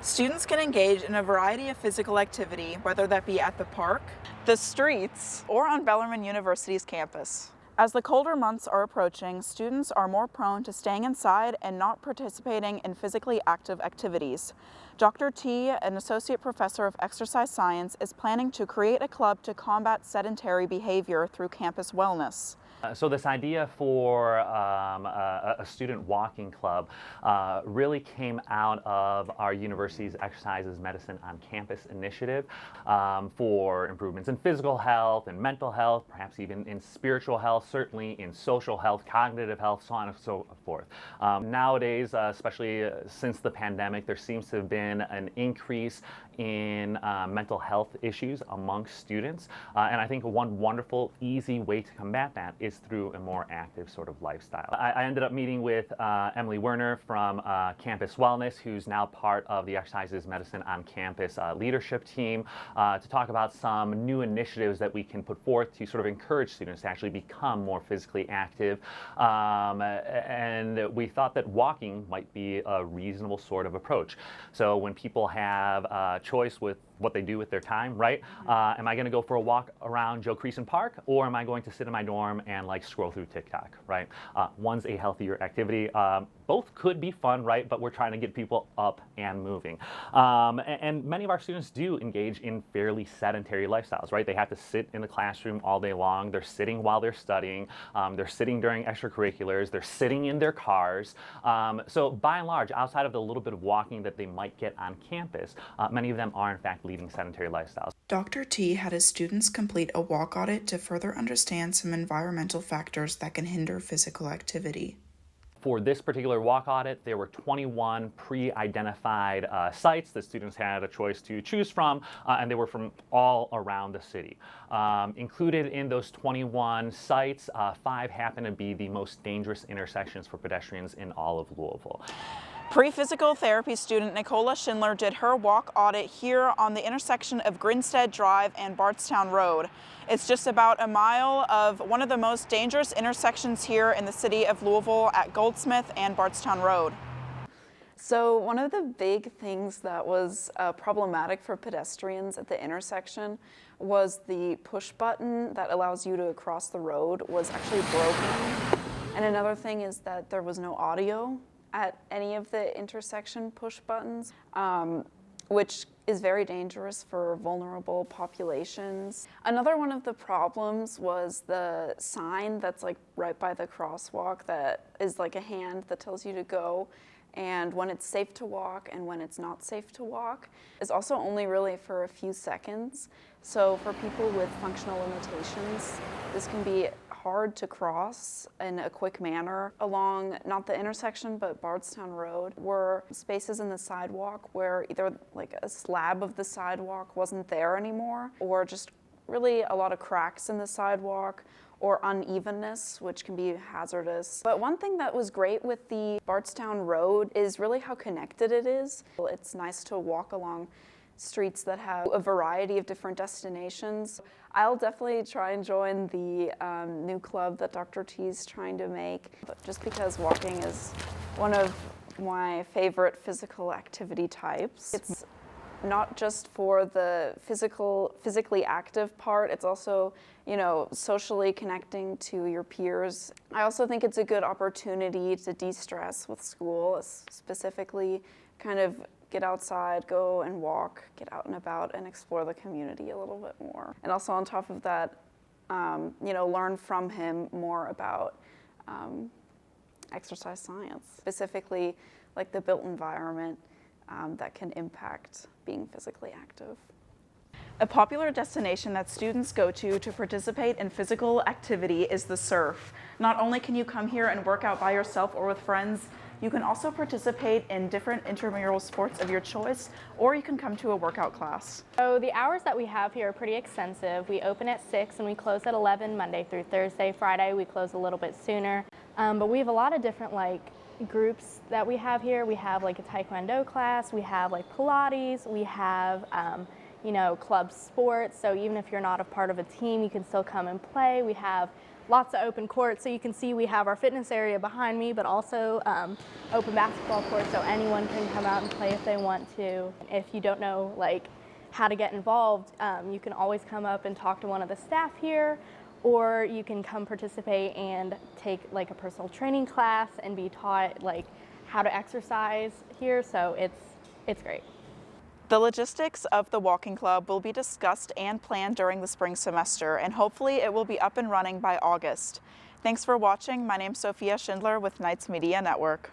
Students can engage in a variety of physical activity, whether that be at the park, the streets, or on Bellarmine University's campus. As the colder months are approaching, students are more prone to staying inside and not participating in physically active activities. Dr. T, an associate professor of exercise science, is planning to create a club to combat sedentary behavior through campus wellness. So this idea for a student walking club really came out of our university's Exercises Medicine on Campus initiative for improvements in physical health and mental health, perhaps even in spiritual health, certainly in social health, cognitive health, so on and so forth. Nowadays, especially since the pandemic, there seems to have been an increase in mental health issues amongst students. And I think one wonderful, easy way to combat that is through a more active sort of lifestyle. I ended up meeting with Emily Werner from Campus Wellness, who's now part of the Exercises Medicine on Campus leadership team, to talk about some new initiatives that we can put forth to sort of encourage students to actually become more physically active. And we thought that walking might be a reasonable sort of approach. So when people have choice with what they do with their time, right? Am I going to go for a walk around Joe Creason Park, or am I going to sit in my dorm and like scroll through TikTok, right? One's a healthier activity. Both could be fun, right? But we're trying to get people up and moving. And many of our students do engage in fairly sedentary lifestyles, right? They have to sit in the classroom all day long. They're sitting while they're studying. They're sitting during extracurriculars. They're sitting in their cars. So by and large, outside of the little bit of walking that they might get on campus, many of them are in fact leading sedentary lifestyles. Dr. T had his students complete a walk audit to further understand some environmental factors that can hinder physical activity. For this particular walk audit, there were 21 pre-identified sites that students had a choice to choose from, and they were from all around the city. Included in those 21 sites, 5 happen to be the most dangerous intersections for pedestrians in all of Louisville. Pre-physical therapy student Nicola Schindler did her walk audit here on the intersection of Grinstead Drive and Bardstown Road. It's just about a mile of one of the most dangerous intersections here in the city of Louisville at Goldsmith and Bardstown Road. So one of the big things that was problematic for pedestrians at the intersection was the push button that allows you to cross the road was actually broken. And another thing is that there was no audio at any of the intersection push buttons, which is very dangerous for vulnerable populations. Another one of the problems was the sign that's like right by the crosswalk that is like a hand that tells you to go, and when it's safe to walk and when it's not safe to walk is also only really for a few seconds. So for people with functional limitations, this can be hard to cross in a quick manner. Along not the intersection but Bardstown Road were spaces in the sidewalk where either like a slab of the sidewalk wasn't there anymore, or just really a lot of cracks in the sidewalk or unevenness, which can be hazardous. But one thing that was great with the Bardstown Road is really how connected it is. It's nice to walk along streets that have a variety of different destinations. I'll definitely try and join the new club that Dr. T is trying to make, but just because walking is one of my favorite physical activity types. It's not just for the physically active part, it's also, you know, socially connecting to your peers. I also think it's a good opportunity to de-stress with school, specifically kind of get outside, go and walk, get out and about and explore the community a little bit more. And also on top of that, you know, learn from him more about exercise science, specifically like the built environment that can impact being physically active. A popular destination that students go to participate in physical activity is the surf. Not only can you come here and work out by yourself or with friends, you can also participate in different intramural sports of your choice, or you can come to a workout class. So the hours that we have here are pretty extensive. We open at 6 and we close at 11 Monday through Thursday. Friday we close a little bit sooner. But we have a lot of different groups that we have here. We have like a Taekwondo class, we have like Pilates, we have you know, club sports. So even if you're not a part of a team, you can still come and play. We have lots of open courts. So you can see we have our fitness area behind me, but also open basketball courts, so anyone can come out and play if they want to. If you don't know like how to get involved, you can always come up and talk to one of the staff here, or you can come participate and take like a personal training class and be taught like how to exercise here. So it's great. The logistics of the walking club will be discussed and planned during the spring semester, and hopefully it will be up and running by August. Thanks for watching. My name's Sophia Schindler with Knights Media Network.